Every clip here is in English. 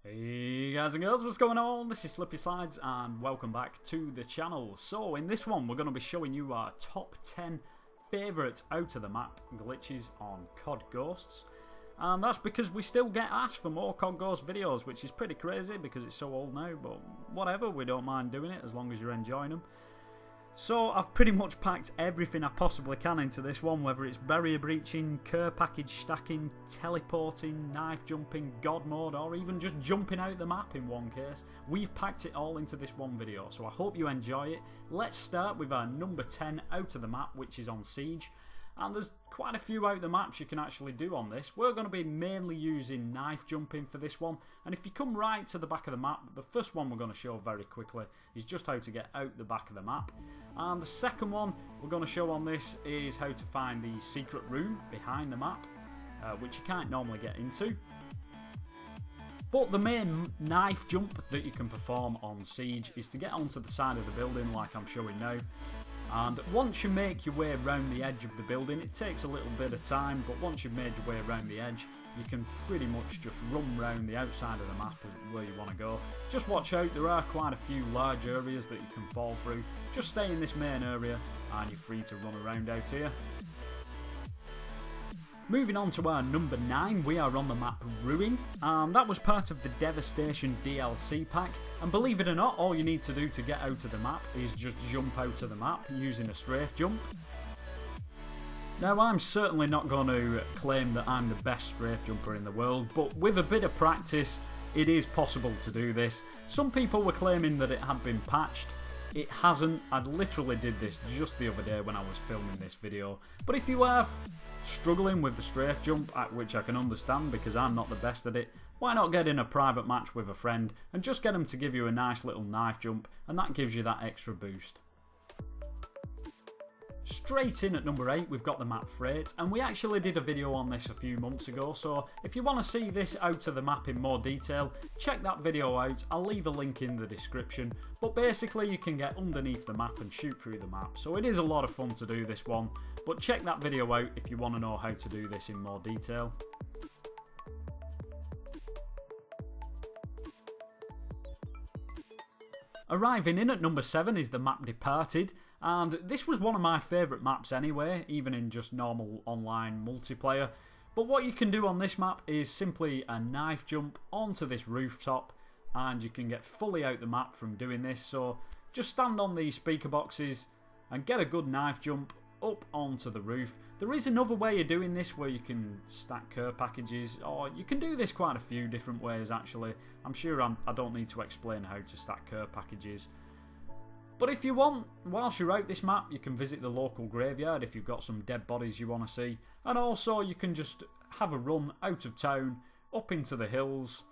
Hey guys and girls, what's going on? This is Slippy Slides and welcome back to the channel. So in this one we're going to be showing you our top 10 favourite out of the map glitches on COD Ghosts. And that's because we still get asked for more COD Ghost videos, which is pretty crazy because it's so old now, but whatever, we don't mind doing it as long as you're enjoying them. So I've pretty much packed everything I possibly can into this one, whether it's barrier breaching, care package stacking, teleporting, knife jumping, God mode, or even just jumping out the map in one case. We've packed it all into this one video, so I hope you enjoy it. Let's start with our number 10 out of the map, which is on Siege. And there's quite a few out the maps you can actually do on this. We're going to be mainly using knife jumping for this one. And if you come right to the back of the map, the first one we're going to show very quickly is just how to get out the back of the map. And the second one we're going to show on this is how to find the secret room behind the map, which you can't normally get into. But the main knife jump that you can perform on Siege is to get onto the side of the building like I'm showing now. And once you make your way around the edge of the building, it takes a little bit of time, but once you've made your way around the edge, you can pretty much just run round the outside of the map where you want to go. Just watch out, there are quite a few large areas that you can fall through. Just stay in this main area and you're free to run around out here. Moving on to our number 9, we are on the map Ruin, and that was part of the Devastation DLC pack, and believe it or not, all you need to do to get out of the map is just jump out of the map using a strafe jump. Now I'm certainly not going to claim that I'm the best strafe jumper in the world, but with a bit of practice it is possible to do this. Some people were claiming that it had been patched. It hasn't. I literally did this just the other day when I was filming this video. But if you are struggling with the strafe jump, which I can understand because I'm not the best at it, why not get in a private match with a friend and just get them to give you a nice little knife jump, and that gives you that extra boost. Straight in at number 8 we've got the map Freight, and we actually did a video on this a few months ago, so if you want to see this out of the map in more detail, check that video out. I'll leave a link in the description, but basically you can get underneath the map and shoot through the map, so it is a lot of fun to do this one, but check that video out if you want to know how to do this in more detail. Arriving in at number 7 is the map Departed, and this was one of my favourite maps anyway, even in just normal online multiplayer. But what you can do on this map is simply a knife jump onto this rooftop, and you can get fully out the map from doing this. So just stand on these speaker boxes and get a good knife jump up onto the roof. There is another way of doing this where you can stack care packages, or you can do this quite a few different ways actually. I'm sure I don't need to explain how to stack care packages. But if you want, whilst you're out this map, you can visit the local graveyard if you've got some dead bodies you want to see. And also you can just have a run out of town, up into the hills,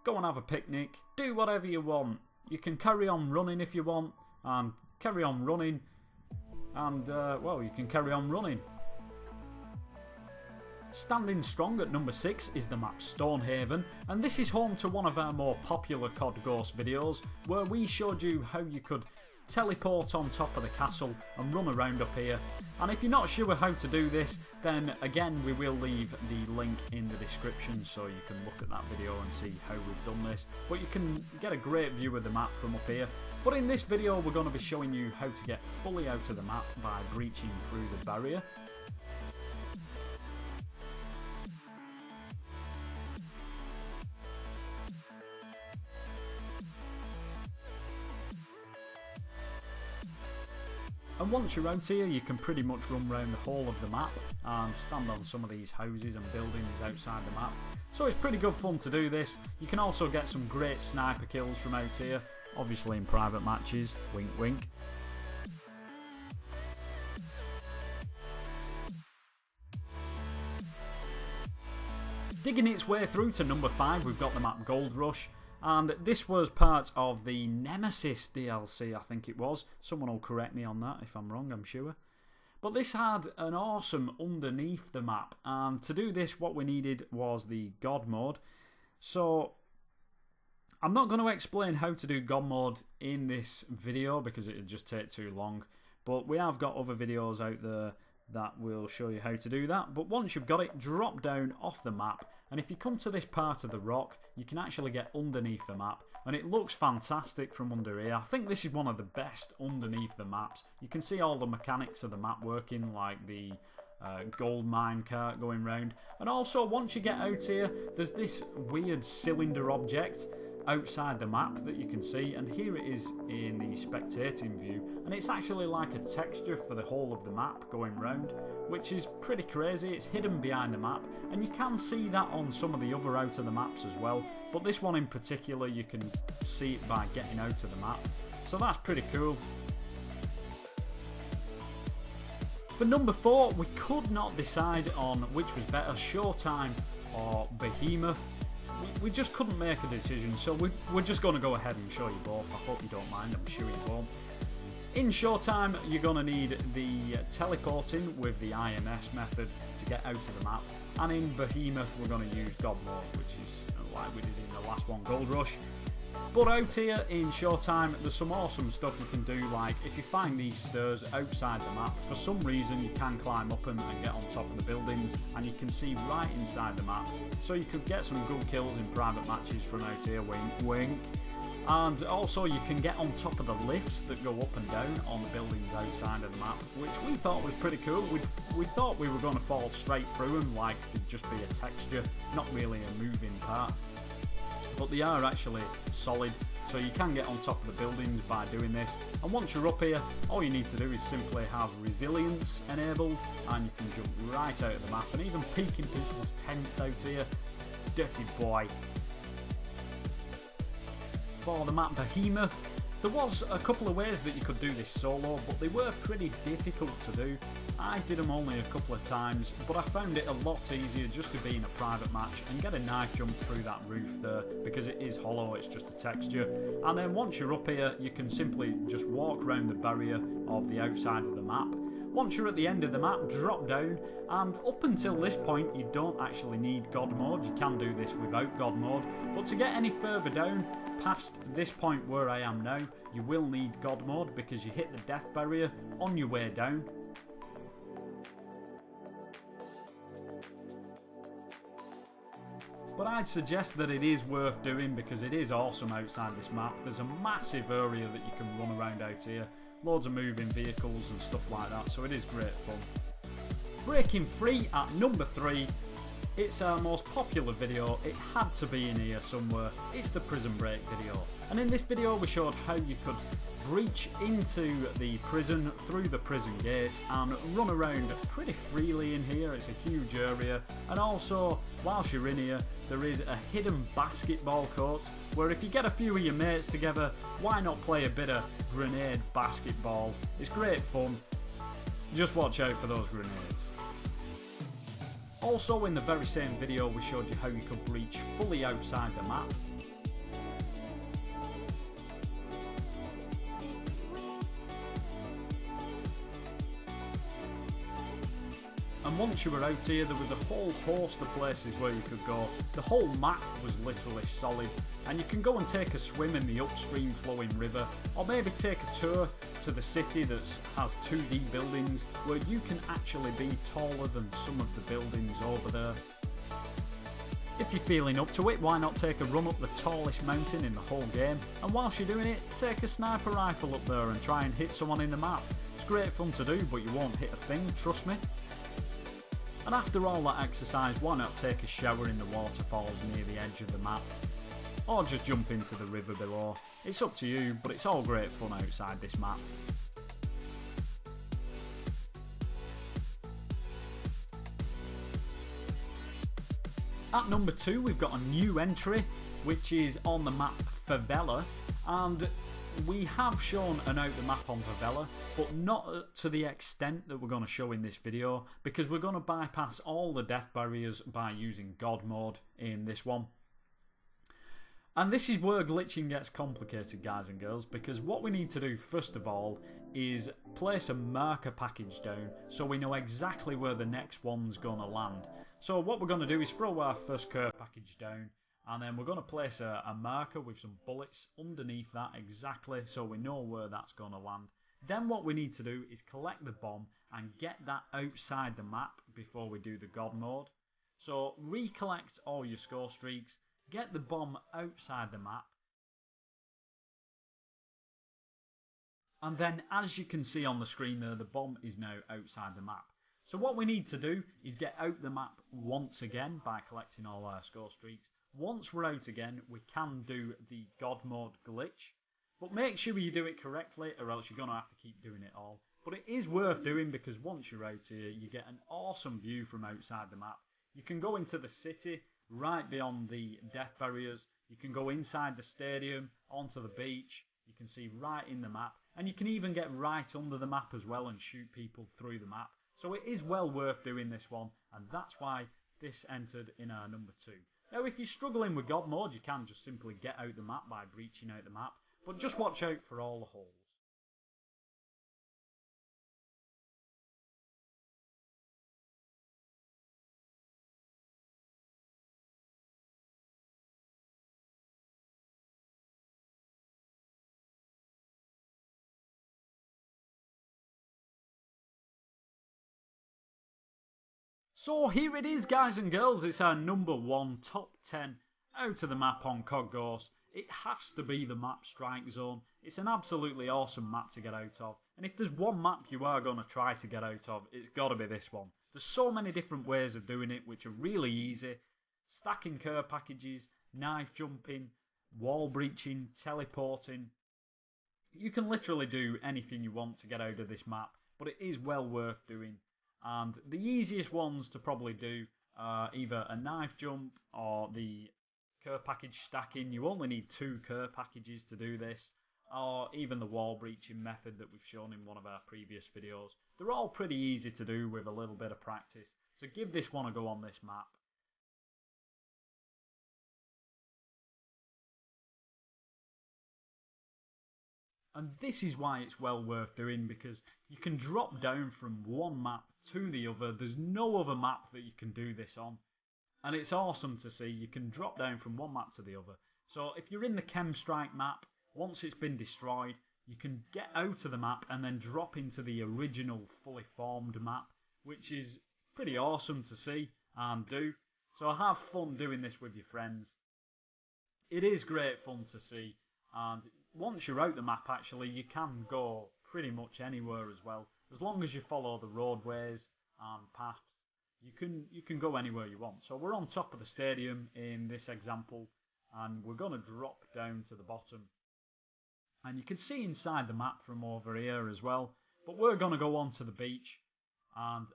go and have a picnic, do whatever you want. You can carry on running if you want, and carry on running. And, well, you can carry on running. Standing strong at number 6 is the map Stonehaven, and this is home to one of our more popular COD Ghost videos, where we showed you how you could teleport on top of the castle and run around up here. And if you're not sure how to do this, then again we will leave the link in the description so you can look at that video and see how we've done this. But you can get a great view of the map from up here. But in this video we're going to be showing you how to get fully out of the map by breaching through the barrier. And once you're out here, you can pretty much run around the whole of the map and stand on some of these houses and buildings outside the map. So it's pretty good fun to do this. You can also get some great sniper kills from out here, obviously in private matches, wink wink. Digging its way through to number 5, we've got the map GOLDRUSH. And this was part of the Nemesis DLC, I think it was. Someone will correct me on that if I'm wrong, I'm sure. But this had an awesome underneath the map. And to do this, what we needed was the God mode. So I'm not going to explain how to do God mode in this video because it would just take too long. But we have got other videos out there that will show you how to do that. But once you've got it, drop down off the map, and if you come to this part of the rock, you can actually get underneath the map, and it looks fantastic from under here. I think this is one of the best underneath the maps. You can see all the mechanics of the map working, like the gold mine cart going round. And also, once you get out here, there's this weird cylinder object outside the map that you can see, and here it is in the spectating view, and it's actually like a texture for the whole of the map going round, which is pretty crazy. It's hidden behind the map, and you can see that on some of the other out of the maps as well, but this one in particular you can see it by getting out of the map, so that's pretty cool. For number 4, we could not decide on which was better, Showtime or Behemoth. We just couldn't make a decision, so we're just going to go ahead and show you both. I hope you don't mind, I'm sure you won't. In Showtime, you're going to need the teleporting with the IMS method to get out of the map, and in Behemoth we're going to use God mode, which is like we did in the last one, GOLDRUSH. But out here in Showtime, there's some awesome stuff you can do, like if you find these stairs outside the map, for some reason you can climb up them and get on top of the buildings, and you can see right inside the map. So you could get some good kills in private matches from out here, wink wink. And also you can get on top of the lifts that go up and down on the buildings outside of the map, which we thought was pretty cool. We thought we were going to fall straight through them like it'd just be a texture, not really a moving part. But they are actually solid, so you can get on top of the buildings by doing this. And once you're up here, all you need to do is simply have resilience enabled, and you can jump right out of the map and even peek in people's tents out here. Dirty boy. For the map Behemoth, there was a couple of ways that you could do this solo, but they were pretty difficult to do. I did them only a couple of times, but I found it a lot easier just to be in a private match and get a knife jump through that roof there, because it is hollow, it's just a texture. And then once you're up here, you can simply just walk around the barrier of the outside of the map. Once you're at the end of the map, drop down, and up until this point you don't actually need God mode. You can do this without God mode, but to get any further down past this point where I am now, you will need God mode, because you hit the death barrier on your way down. But I'd suggest that it is worth doing, because it is awesome outside this map. There's a massive area that you can run around out here. Loads of moving vehicles and stuff like that, so it is great fun. Breaking free at number 3. It's our most popular video. It had to be in here somewhere. It's the Prison Break video. And in this video we showed how you could breach into the prison through the prison gate and run around pretty freely in here. It's a huge area, and also whilst you're in here there is a hidden basketball court where if you get a few of your mates together, why not play a bit of grenade basketball. It's great fun, just watch out for those grenades. Also in the very same video we showed you how you could breach fully outside the map. And once you were out here, there was a whole host of places where you could go. The whole map was literally solid, and you can go and take a swim in the upstream flowing river, or maybe take a tour to the city that has 2D buildings where you can actually be taller than some of the buildings over there. If you're feeling up to it, why not take a run up the tallest mountain in the whole game, and whilst you're doing it, take a sniper rifle up there and try and hit someone in the map. It's great fun to do, but you won't hit a thing, trust me. And after all that exercise, why not take a shower in the waterfalls near the edge of the map? Or just jump into the river below. It's up to you, but it's all great fun outside this map. At number 2 we've got a new entry, which is on the map FAVELA, and we have shown an out the map on FAVELA, but not to the extent that we're going to show in this video, because we're going to bypass all the death barriers by using God mode in this one. And this is where glitching gets complicated, guys and girls, because what we need to do first of all is place a marker package down so we know exactly where the next one's going to land. So what we're going to do is throw our first care package down, and then we're going to place a marker with some bullets underneath that exactly so we know where that's going to land. Then what we need to do is collect the bomb and get that outside the map before we do the God mode. So recollect all your score streaks, get the bomb outside the map, and then as you can see on the screen there, the bomb is now outside the map. So what we need to do is get out the map once again by collecting all our score streaks. Once we're out again, we can do the God mode glitch. But make sure you do it correctly or else you're going to have to keep doing it all. But it is worth doing because once you're out here, you get an awesome view from outside the map. You can go into the city, right beyond the death barriers. You can go inside the stadium, onto the beach. You can see right in the map. And you can even get right under the map as well and shoot people through the map. So it is well worth doing this one. And that's why this entered in our number 2. Now if you're struggling with God mode, you can just simply get out the map by breaching out the map. But just watch out for all the holes. So here it is, guys and girls. It's our number 1 top 10 out of the map on COD Ghost. It has to be the map Strike Zone. It's an absolutely awesome map to get out of. And if there's one map you are going to try to get out of, it's got to be this one. There's so many different ways of doing it which are really easy. Stacking care packages, knife jumping, wall breaching, teleporting. You can literally do anything you want to get out of this map, but it is well worth doing. And the easiest ones to probably do are either a knife jump or the care package stacking. You only need 2 care packages to do this, or even the wall breaching method that we've shown in one of our previous videos. They're all pretty easy to do with a little bit of practice, so give this one a go on this map. And this is why it's well worth doing, because you can drop down from one map to the other. There's no other map that you can do this on. And it's awesome to see. You can drop down from one map to the other. So if you're in the Chem Strike map, once it's been destroyed, you can get out of the map and then drop into the original fully formed map, which is pretty awesome to see and do. So have fun doing this with your friends. It is great fun to see, and once you're out the map actually, you can go pretty much anywhere as well. As long as you follow the roadways and paths, you can go anywhere you want. So we're on top of the stadium in this example, and we're going to drop down to the bottom. And you can see inside the map from over here as well. But we're going to go on to the beach, and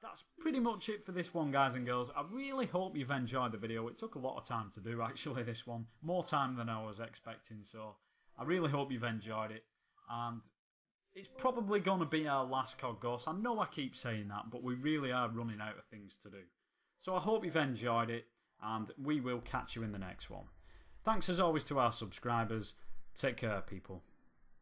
that's pretty much it for this one, guys and girls. I really hope you've enjoyed the video. It took a lot of time to do, actually, this one. More time than I was expecting, so I really hope you've enjoyed it. And it's probably going to be our last COD Ghost. I know I keep saying that, but we really are running out of things to do. So I hope you've enjoyed it, and we will catch you in the next one. Thanks as always to our subscribers. Take care, people.